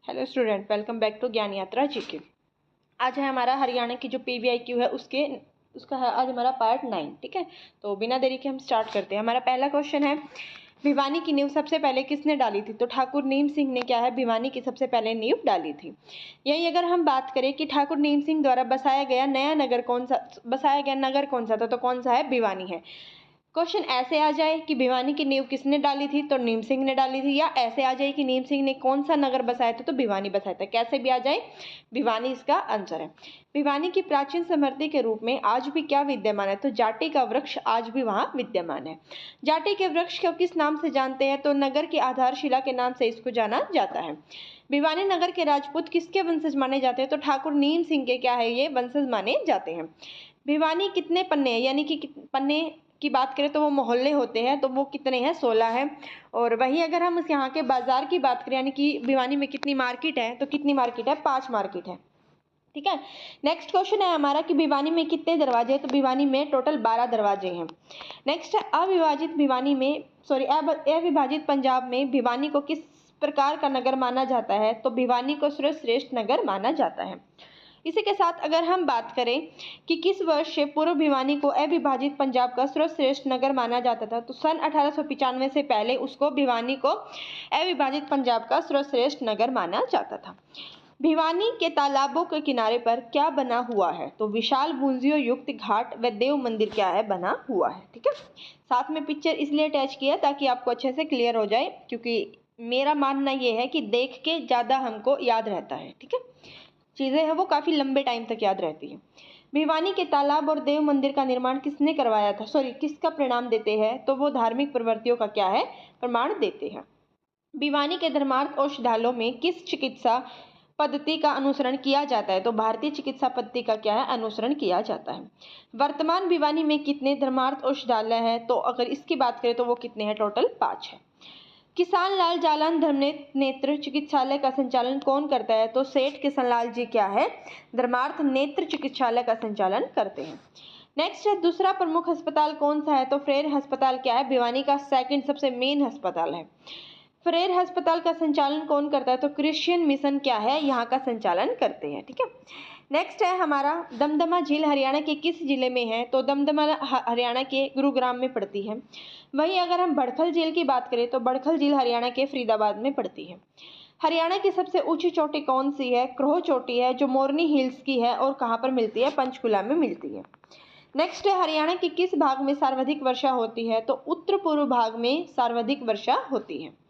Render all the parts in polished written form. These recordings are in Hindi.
Hello student, welcome back to Gyan Yatra GK. आज है हमारा हरियाणा की जो पीवीआईक्यू है उसका है आज हमारा पार्ट 9। ठीक है, तो बिना देरी के हम स्टार्ट करते हैं। हमारा पहला क्वेश्चन है, भिवानी की नींव सबसे पहले किसने डाली थी? तो ठाकुर नीम सिंह ने क्या है, भिवानी की सबसे पहले नींव डाली थी। यही अगर हम बात करें कि ठाकुर नीम सिंह द्वारा बसाया गया नगर कौन सा था, तो कौन सा है? भिवानी है। क्वेश्चन ऐसे आ जाए कि भिवानी की नींव किसने डाली थी, तो नीम सिंह ने डाली थी, या ऐसे आ जाए कि नीम सिंह ने कौन सा नगर बसाया था, तो भिवानी बसाया था। कैसे भी आ जाए, भिवानी इसका आंसर है। भिवानी की प्राचीन स्मृति के रूप में आज भी क्या विद्यमान है? तो जाटी का वृक्ष आज भी वहां विद्यमान है। जाटी के वृक्ष को किस नाम से जानते हैं? तो नगर की आधारशिला के नाम से इसको जाना जाता है। भिवानी नगर के राजपूत किसके वंशज माने जाते हैं? तो ठाकुर नीम सिंह के क्या है, ये वंशज माने जाते हैं। भिवानी कितने पन्ने हैं, यानी कि पन्ने की बात करें तो वो मोहल्ले होते हैं, तो वो कितने हैं? 16 है। और वहीं अगर हम इस यहाँ के बाजार की बात करें, यानी कि भिवानी में कितनी मार्केट है, तो कितनी मार्केट है? 5 मार्केट है। ठीक है, नेक्स्ट क्वेश्चन है हमारा कि भिवानी में कितने दरवाजे हैं? तो भिवानी में टोटल 12 दरवाजे हैं। नेक्स्ट है, अविभाजित पंजाब में भिवानी को किस प्रकार का नगर माना जाता है? तो भिवानी को सर्वश्रेष्ठ नगर माना जाता है। इसी के साथ अगर हम बात करें कि किस वर्ष से पूर्व भिवानी को अविभाजित पंजाब का सर्वश्रेष्ठ नगर माना जाता था, तो सन 1895 से पहले उसको भिवानी को अविभाजित पंजाब का सर्वश्रेष्ठ नगर माना जाता था। भिवानी के तालाबों के किनारे पर क्या बना हुआ है? तो विशाल बूंजियों युक्त घाट व देव मंदिर क्या है, बना हुआ है। ठीक है, साथ में पिक्चर इसलिए अटैच किया ताकि आपको अच्छे से क्लियर हो जाए, क्योंकि मेरा मानना यह है कि देख के ज्यादा हमको याद रहता है। ठीक है, चीजें हैं वो काफी लंबे टाइम तक याद रहती है। भिवानी के तालाब और देव मंदिर का निर्माण किसने करवाया था? किसका प्रमाण देते हैं? तो वो धार्मिक प्रवृत्तियों का क्या है, प्रमाण देते हैं। भिवानी के धर्मार्थ औषधालयों में किस चिकित्सा पद्धति का अनुसरण किया जाता है? तो भारतीय चिकित्सा पद्धति का क्या है, अनुसरण किया जाता है। वर्तमान भिवानी में कितने धर्मार्थ औषधालय है? तो अगर इसकी बात करें तो वो कितने हैं? टोटल 5 है। किसान लाल जालान धर्मनेत्र चिकित्सालय का संचालन कौन करता है? तो सेठ किशन लाल जी क्या है, धर्मार्थ नेत्र चिकित्सालय का संचालन करते हैं। नेक्स्ट है, दूसरा प्रमुख अस्पताल कौन सा है? तो फ्रेर अस्पताल क्या है, भिवानी का सेकंड सबसे मेन अस्पताल है। फ्रेर अस्पताल का संचालन कौन करता है? तो क्रिश्चियन मिशन क्या है, यहाँ का संचालन करते हैं। ठीक है, नेक्स्ट है हमारा, दमदमा झील हरियाणा के किस जिले में है? तो दमदमा हरियाणा के गुरुग्राम में पड़ती है। वहीं अगर हम बड़खल झील की बात करें तो बड़खल झील हरियाणा के फरीदाबाद में पड़ती है। हरियाणा की सबसे ऊंची चोटी कौन सी है? क्रोह चोटी है, जो मोरनी हिल्स की है और कहाँ पर मिलती है? पंचकुला में मिलती है। नेक्स्ट है, हरियाणा के किस भाग में सर्वाधिक वर्षा होती है? तो उत्तर पूर्व भाग में सर्वाधिक वर्षा होती है।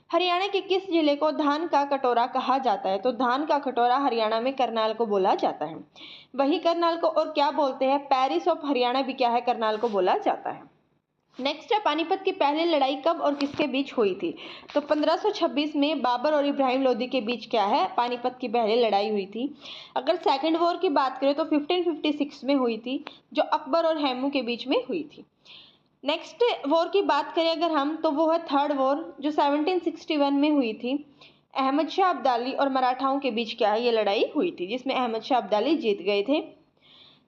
हरियाणा के किस जिले को धान का कटोरा कहा जाता है? तो धान का कटोरा हरियाणा में करनाल को बोला जाता है। वही करनाल को और क्या बोलते हैं? पेरिस ऑफ हरियाणा भी क्या है, करनाल को बोला जाता है। नेक्स्ट है, पानीपत की पहली लड़ाई कब और किसके बीच हुई थी? तो 1526 में बाबर और इब्राहिम लोदी के बीच क्या है, पानीपत की पहली लड़ाई हुई थी। अगर सेकेंड वॉर की बात करें तो 1556 में हुई थी, जो अकबर और हैमू के बीच में हुई थी। नेक्स्ट वॉर की बात करें अगर हम, तो वो है थर्ड वॉर, जो 1761 में हुई थी। अहमद शाह अब्दाली और मराठाओं के बीच क्या है, ये लड़ाई हुई थी, जिसमें अहमद शाह अब्दाली जीत गए थे।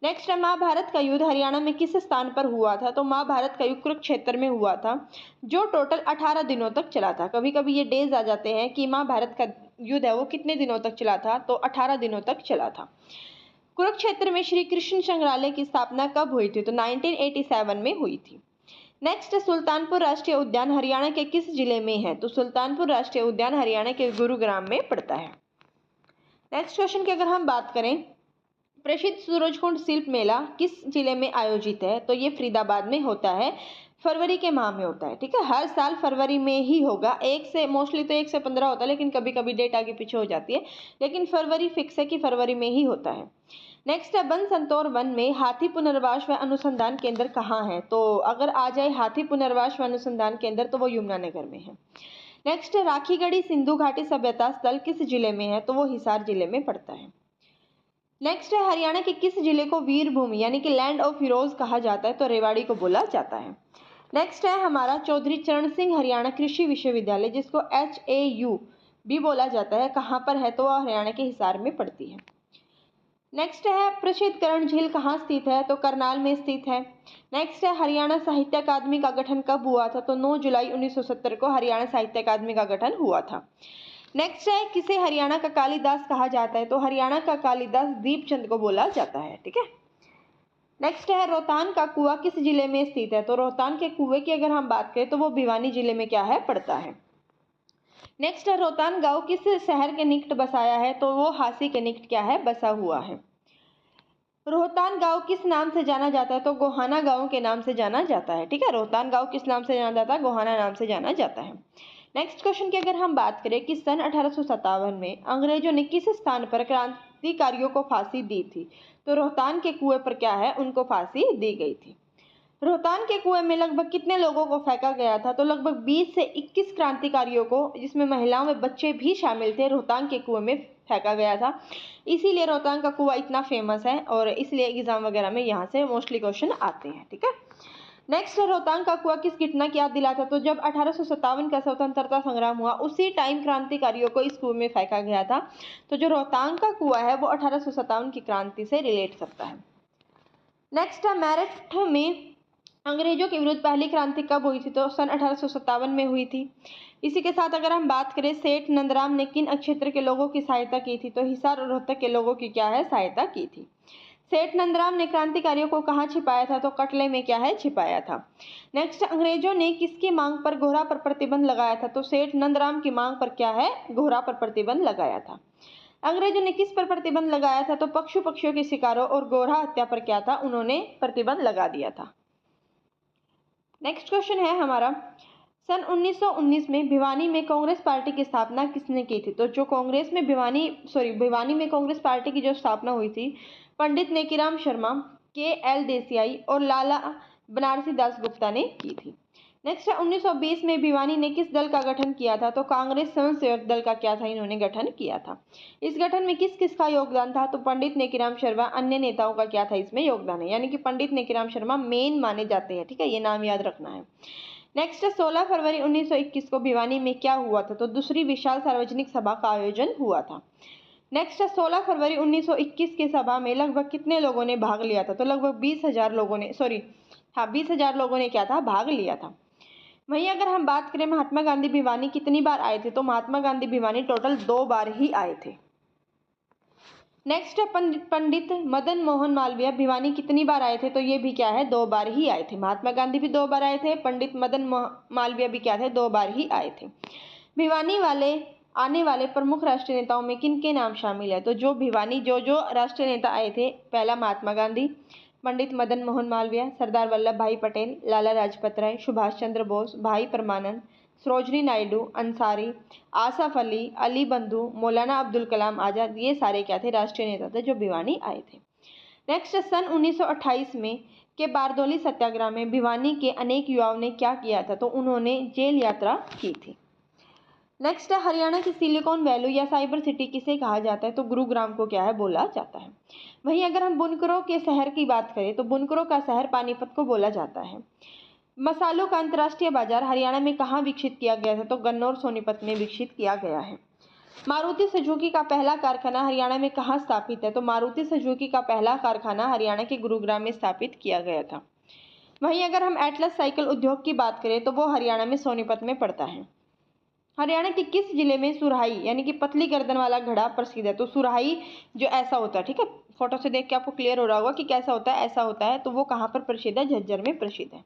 नेक्स्ट है, महाभारत का युद्ध हरियाणा में किस स्थान पर हुआ था? तो महाभारत का युद्ध कुरुक्षेत्र में हुआ था, जो टोटल 18 दिनों तक चला था। कभी कभी ये डेज आ जाते हैं कि महाभारत का युद्ध है वो कितने दिनों तक चला था, तो 18 दिनों तक चला था। कुरुक्षेत्र में श्री कृष्ण संग्रहालय की स्थापना कब हुई थी? तो 1987 में हुई थी। नेक्स्ट, सुल्तानपुर राष्ट्रीय उद्यान हरियाणा के किस जिले में है? तो सुल्तानपुर राष्ट्रीय उद्यान हरियाणा के गुरुग्राम में पड़ता है। नेक्स्ट क्वेश्चन की अगर हम बात करें, प्रसिद्ध सूरजकुंड शिल्प मेला किस जिले में आयोजित है? तो ये फरीदाबाद में होता है, फरवरी के माह में होता है। ठीक है, हर साल फरवरी में ही होगा। मोस्टली तो 1 से 15 होता है, लेकिन कभी कभी डेट आगे पीछे हो जाती है, लेकिन फरवरी फिक्स है कि फरवरी में ही होता है। नेक्स्ट है, बनसंतौर वन में हाथी पुनर्वास व अनुसंधान केंद्र कहाँ है? तो अगर आ जाए हाथी पुनर्वास व अनुसंधान केंद्र, तो वो यमुनानगर में है। नेक्स्ट है, राखीगढ़ी सिंधु घाटी सभ्यता स्थल किस जिले में है? तो वो हिसार जिले में पड़ता है। नेक्स्ट है, हरियाणा के किस जिले को वीर भूमि यानी कि लैंड ऑफ हीरोज कहा जाता है? तो रेवाड़ी को बोला जाता है। नेक्स्ट है हमारा, चौधरी चरण सिंह हरियाणा कृषि विश्वविद्यालय, जिसको HAU भी बोला जाता है, कहाँ पर है? तो वह हरियाणा के हिसार में पड़ती है। नेक्स्ट है, प्रसिद्ध कर्ण झील कहाँ स्थित है? तो करनाल में स्थित है। नेक्स्ट है, हरियाणा साहित्य अकादमी का गठन कब हुआ था? तो 9 जुलाई 1970 को हरियाणा साहित्य अकादमी का गठन हुआ था। नेक्स्ट है, किसे हरियाणा का कालिदास कहा जाता है? तो हरियाणा का कालिदास दीपचंद को बोला जाता है। ठीक है। नेक्स्ट है, रोहतांग का कुआं किस जिले में स्थित है? तो रोहतांग के कुएं की अगर हम बात करें तो वो भिवानी जिले में क्या है, पड़ता है। नेक्स्ट है, रोहतांग गांव किस शहर के निकट बसाया है? तो वो हांसी के निकट क्या है, बसा हुआ है। रोहतांग गांव किस नाम से जाना जाता है? तो गोहाना गांव के नाम से जाना जाता है। ठीक है। रोहतांग गांव किस नाम से जाना जाता है? गोहाना नाम से जाना जाता है। नेक्स्ट क्वेश्चन की अगर हम बात करें कि सन 1857 में अंग्रेजों ने किस स्थान पर क्रांतिकारियों को फांसी दी थी? तो रोहतांग के कुएं पर क्या है, उनको फांसी दी गई थी। रोहतांग के कुएं में लगभग कितने लोगों को फेंका गया था? तो लगभग 20 से 21 क्रांतिकारियों को, जिसमें महिलाओं में बच्चे भी शामिल थे, रोहतांग के कुएं में फेंका गया था। इसीलिए रोहतांग का कुआं इतना फेमस है और इसलिए एग्जाम वगैरह में यहाँ से मोस्टली क्वेश्चन आते हैं। ठीक है। नेक्स्ट है, रोहतांग का कुआं किस घटना की याद दिलाता? तो जब 1857 का स्वतंत्रता संग्राम हुआ उसी टाइम क्रांतिकारियों को इस कुएं में फेंका गया था। तो जो रोहतांग का कुआं है वो 1857 की क्रांति से रिलेट करता है। नेक्स्ट है, मेरठ में अंग्रेजों के विरुद्ध पहली क्रांति कब हुई थी? तो सन 1857 में हुई थी। इसी के साथ अगर हम बात करें सेठ नंदराम ने किन क्षेत्र के लोगों की सहायता की थी? तो हिसार और रोहतक के लोगों की क्या है, सहायता की थी। सेठ नंदराम ने क्रांतिकारियों को कहाँ छिपाया था? तो कटले में क्या है, छिपाया था। नेक्स्ट, अंग्रेजों ने किसकी मांग पर गोहरा पर प्रतिबंध लगाया था? तो सेठ नंदराम की मांग पर क्या है, गोहरा पर प्रतिबंध लगाया था। अंग्रेजों ने किस पर प्रतिबंध लगाया था? तो पशु पक्षियों के शिकारों और गोरा हत्या पर क्या था, उन्होंने प्रतिबंध लगा दिया था। नेक्स्ट क्वेश्चन है हमारा, सन 1919 में भिवानी में कांग्रेस पार्टी की स्थापना किसने की थी? तो जो भिवानी में कांग्रेस पार्टी की जो स्थापना हुई थी, पंडित नेकीराम शर्मा, के.एल. देसाई और लाला बनारसी दास गुप्ता ने की थी। नेक्स्ट है, 1920 में भिवानी ने किस दल का गठन किया था? तो कांग्रेस स्वयंसेवक दल का क्या था, इन्होंने गठन किया था। इस गठन में किस किस का योगदान था? तो पंडित नेकीराम शर्मा, अन्य नेताओं का क्या था इसमें योगदान है, यानी कि पंडित नेकीराम शर्मा मेन माने जाते हैं। ठीक है, ये नाम याद रखना है। नेक्स्ट है, 16 फरवरी 1921 को भिवानी में क्या हुआ था? तो दूसरी विशाल सार्वजनिक सभा का आयोजन हुआ था। नेक्स्ट है, 16 फरवरी 1921 की सभा में लगभग कितने लोगों ने भाग लिया था? तो लगभग 20,000 लोगों ने 20,000 लोगों ने क्या था, भाग लिया था। वहीं अगर हम बात करें महात्मा गांधी भिवानी कितनी बार आए थे? तो महात्मा गांधी भिवानी टोटल 2 बार ही आए थे। नेक्स्ट है, पंडित मदन मोहन मालवीय भिवानी कितनी बार आए थे? तो ये भी क्या है, 2 बार ही आए थे। महात्मा गांधी भी 2 बार आए थे, पंडित मदन मालवीय भी क्या थे, 2 बार ही आए थे। भिवानी आने वाले प्रमुख राष्ट्रीय नेताओं में किन के नाम शामिल है? तो जो राष्ट्रीय नेता आए थे, पहला महात्मा गांधी, पंडित मदन मोहन मालवीय, सरदार वल्लभ भाई पटेल, लाला लाजपत राय, सुभाष चंद्र बोस, भाई परमानंद, सरोजनी नायडू, अंसारी, आसफ अली, अली बंधु, मौलाना अब्दुल कलाम आजाद, ये सारे क्या थे, राष्ट्रीय नेता थे जो भिवानी आए थे। नेक्स्ट, सन 1928 में के बारदौली सत्याग्रह में भिवानी के अनेक युवाओं ने क्या किया था? तो उन्होंने जेल यात्रा की थी। नेक्स्ट है, हरियाणा की सिलिकॉन वैली या साइबर सिटी किसे कहा जाता है? तो गुरुग्राम को क्या है, बोला जाता है। वहीं अगर हम बुनकरों के शहर की बात करें तो बुनकरों का शहर पानीपत को बोला जाता है। मसालों का अंतर्राष्ट्रीय बाजार हरियाणा में कहाँ विकसित किया गया था? तो गन्नौर सोनीपत में विकसित किया गया है। मारुति सुजुकी का पहला कारखाना हरियाणा में कहाँ स्थापित है? तो मारुति सुजुकी का पहला कारखाना हरियाणा के गुरुग्राम में स्थापित किया गया था। वहीं अगर हम एटलस साइकिल उद्योग की बात करें तो वो हरियाणा में सोनीपत में पड़ता है। हरियाणा के किस जिले में सुराही यानी कि पतली गर्दन वाला घड़ा प्रसिद्ध है? तो सुराही जो ऐसा होता है, ठीक है, फोटो से देख के आपको क्लियर हो रहा होगा कि कैसा होता है, ऐसा होता है, तो वो कहाँ पर प्रसिद्ध है? झज्जर में प्रसिद्ध है।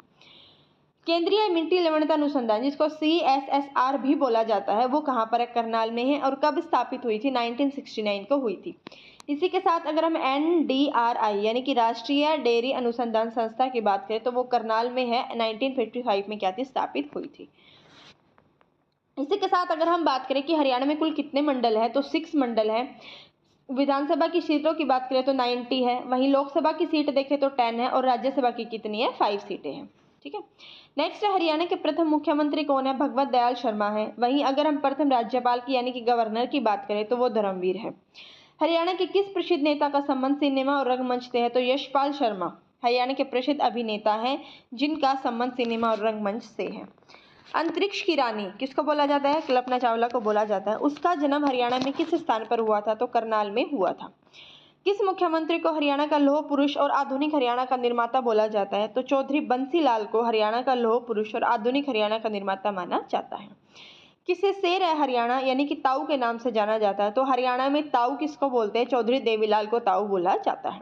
केंद्रीय मिट्टी लवणता अनुसंधान जिसको CSSR भी बोला जाता है, वो कहाँ पर है? करनाल में है। और कब स्थापित हुई थी? 1969 को हुई थी। इसी के साथ अगर हम NDRI यानी कि राष्ट्रीय डेयरी अनुसंधान संस्था की बात करें तो वो करनाल में है, 1955 में क्या थी? स्थापित हुई थी। इसी के साथ अगर हम बात करें कि हरियाणा में कुल कितने मंडल है, तो 6 मंडल है। विधानसभा की सीटों की बात करें तो 90 है, वहीं लोकसभा की सीट देखें तो 10 है और राज्यसभा की कितनी है? 5 सीटें हैं। ठीक है। नेक्स्ट है, हरियाणा के प्रथम मुख्यमंत्री कौन है? भगवत दयाल शर्मा है। वहीं अगर हम प्रथम राज्यपाल की यानी कि गवर्नर की बात करें तो वो धर्मवीर है। हरियाणा के किस प्रसिद्ध नेता का संबंध सिनेमा और रंगमंच से है? तो यशपाल शर्मा हरियाणा के प्रसिद्ध अभिनेता हैं जिनका संबंध सिनेमा और रंगमंच से है। अंतरिक्ष की रानी किसको बोला जाता है? कल्पना चावला को बोला जाता है। उसका जन्म हरियाणा में किस स्थान पर हुआ था? तो करनाल में हुआ था। किस मुख्यमंत्री को हरियाणा का लौह पुरुष और आधुनिक हरियाणा का निर्माता बोला जाता है? तो चौधरी बंसी लाल को हरियाणा का लौह पुरुष और आधुनिक हरियाणा का निर्माता माना जाता है। किसे शेर है हरियाणा यानी कि ताऊ के नाम से जाना जाता है? तो हरियाणा में ताऊ किसको बोलते हैं? चौधरी देवीलाल को ताऊ बोला जाता है।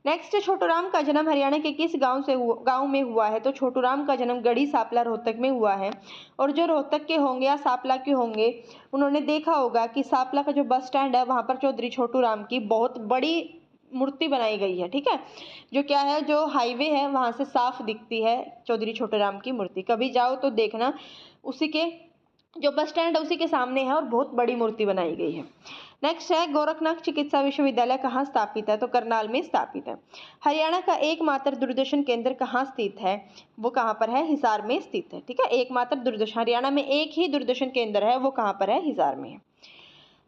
नेक्स्ट, छोटूराम का जन्म हरियाणा के किस गांव में हुआ है? तो छोटूराम का जन्म गढ़ी सापला रोहतक में हुआ है। और जो रोहतक के होंगे या सापला के होंगे, उन्होंने देखा होगा कि सापला का जो बस स्टैंड है वहां पर चौधरी छोटूराम की बहुत बड़ी मूर्ति बनाई गई है। ठीक है, जो क्या है, जो हाईवे है वहां से साफ दिखती है चौधरी छोटूराम की मूर्ति। कभी जाओ तो देखना, उसी के जो बस स्टैंड है उसी के सामने है और बहुत बड़ी मूर्ति बनाई गई है। नेक्स्ट है, गोरखनाथ चिकित्सा विश्वविद्यालय कहाँ स्थापित है? तो करनाल में स्थापित है। हरियाणा का एकमात्र दूरदर्शन केंद्र कहाँ स्थित है? वो कहाँ पर है? हिसार में स्थित है। ठीक है, एकमात्र दूरदर्शन, हरियाणा में एक ही दूरदर्शन केंद्र है, वो कहाँ पर है? हिसार में है।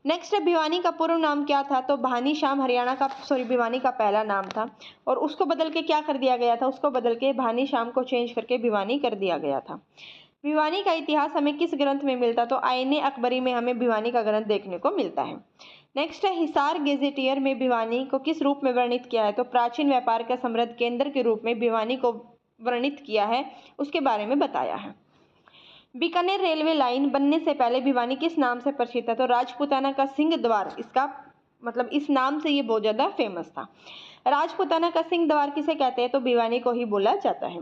नेक्स्ट है, भिवानी का पूर्व नाम क्या था? तो भानी श्याम भिवानी का पहला नाम था और उसको बदल के क्या कर दिया गया था? उसको बदल के भानी श्याम को चेंज करके भिवानी कर दिया गया था। भिवानी का इतिहास हमें किस ग्रंथ में मिलता? तो आईने अकबरी में हमें भिवानी का ग्रंथ देखने को मिलता है। नेक्स्ट है, हिसार गेजेटियर में भिवानी को किस रूप में वर्णित किया है? तो प्राचीन व्यापार का समृद्ध केंद्र के रूप में भिवानी को वर्णित किया है, उसके बारे में बताया है। बीकानेर रेलवे लाइन बनने से पहले भिवानी किस नाम से प्रसिद्ध था? तो राजपूताना का सिंह द्वार, इसका मतलब इस नाम से ये बहुत ज्यादा फेमस था। राजपूताना का सिंह द्वार किसे कहते हैं? तो भिवानी को ही बोला जाता है।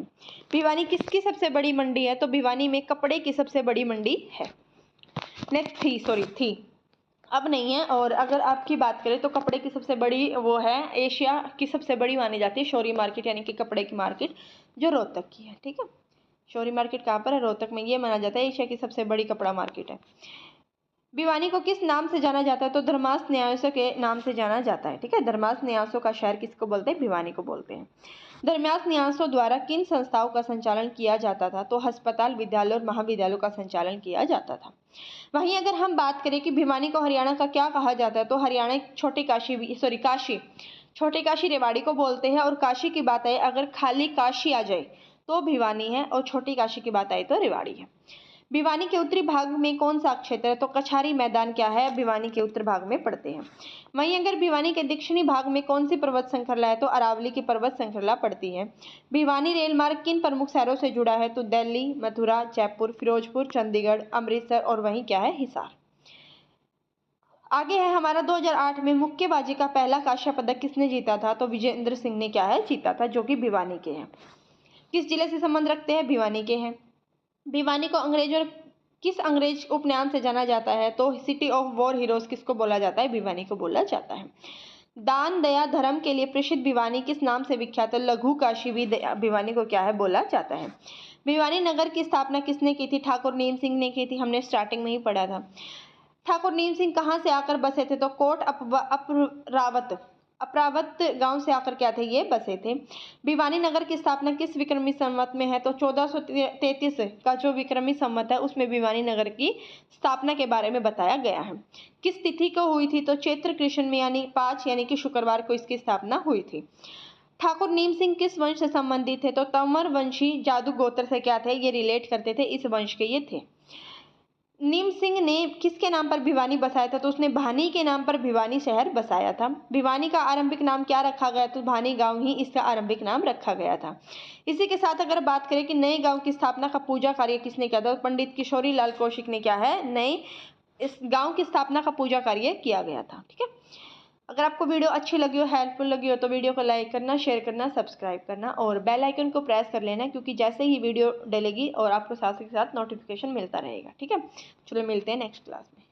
भिवानी किसकी सबसे बड़ी मंडी है? तो भिवानी में कपड़े की सबसे बड़ी मंडी है। नेक्स्ट थी, अब नहीं है। और अगर आपकी बात करें तो कपड़े की सबसे बड़ी वो है, एशिया की सबसे बड़ी मानी जाती है शौरी मार्केट, यानी कि कपड़े की मार्केट जो रोहतक की है। ठीक है, शौरी मार्केट कहाँ पर है? रोहतक में। ये माना जाता है एशिया की सबसे बड़ी कपड़ा मार्केट है। भिवानी को किस नाम से जाना जाता है? तो धर्मास न्यासों के नाम से जाना जाता है। ठीक है, धर्मास न्यासों का शहर किसको बोलते हैं? भिवानी को बोलते हैं। धर्मास न्यासों द्वारा किन संस्थाओं का संचालन किया जाता था? तो अस्पताल, विद्यालय और महाविद्यालयों का संचालन किया जाता था। वहीं अगर हम बात करें कि भिवानी को हरियाणा का क्या कहा जाता है, तो हरियाणा काशी छोटी काशी रेवाड़ी को बोलते हैं। और काशी की बात आए, अगर खाली काशी आ जाए तो भिवानी है, और छोटी काशी की बात आई तो रेवाड़ी है। भिवानी के उत्तरी भाग में कौन सा क्षेत्र है? तो कछारी मैदान क्या है? भिवानी के उत्तर भाग में पड़ते हैं। वहीं अगर भिवानी के दक्षिणी भाग में कौन सी पर्वत श्रृंखला है? तो अरावली की पर्वत श्रृंखला पड़ती है। भिवानी रेल मार्ग किन प्रमुख शहरों से जुड़ा है? तो दिल्ली, मथुरा, जयपुर, फिरोजपुर, चंडीगढ़, अमृतसर और वहीं क्या है? हिसार। आगे है हमारा 2008 में मुक्केबाजी का पहला कांस्य पदक किसने जीता था? तो विजेंद्र सिंह ने क्या है? जीता था, जो कि भिवानी के हैं। किस जिले से संबंध रखते हैं? भिवानी के हैं। भिवानी को किस अंग्रेज उपनाम से जाना जाता है? तो सिटी ऑफ वॉर हीरोज किसको बोला जाता है? भिवानी को बोला जाता है। दान, दया, धर्म के लिए प्रसिद्ध भिवानी किस नाम से विख्यात है? लघु काशी भी भिवानी को क्या है? बोला जाता है। भिवानी नगर की स्थापना किसने की थी? ठाकुर नीम सिंह ने की थी, हमने स्टार्टिंग में ही पढ़ा था। ठाकुर नीम सिंह कहाँ से आकर बसे थे? तो कोट अपरावत गांव से आकर क्या थे? ये बसे थे। भिवानी नगर की स्थापना किस विक्रमी संवत में है? तो 1433 का जो विक्रमी संवत है उसमें भिवानी नगर की स्थापना के बारे में बताया गया है। किस तिथि को हुई थी? तो चैत्र कृष्ण में यानी 5 यानी कि शुक्रवार को इसकी स्थापना हुई थी। ठाकुर नीम सिंह किस वंश से संबंधित थे? तो तंवर वंशी जादू गोत्र से क्या थे? ये रिलेट करते थे, इस वंश के ये थे। नीम सिंह ने किसके नाम पर भिवानी बसाया था? तो उसने भानी के नाम पर भिवानी शहर बसाया था। भिवानी का आरंभिक नाम क्या रखा गया? तो भानी गांव ही इसका आरंभिक नाम रखा गया था। इसी के साथ अगर बात करें कि नए गांव की स्थापना का पूजा कार्य किसने किया था? तो पंडित किशोरी लाल कौशिक ने क्या है? नए इस गांव की स्थापना का पूजा कार्य किया गया था। ठीक है, अगर आपको वीडियो अच्छी लगी हो, हेल्पफुल लगी हो, तो वीडियो को लाइक करना, शेयर करना, सब्सक्राइब करना और बेल आइकन को प्रेस कर लेना, क्योंकि जैसे ही वीडियो डलेगी और आपको साथ ही साथ नोटिफिकेशन मिलता रहेगा। ठीक है, चलो मिलते हैं नेक्स्ट क्लास में।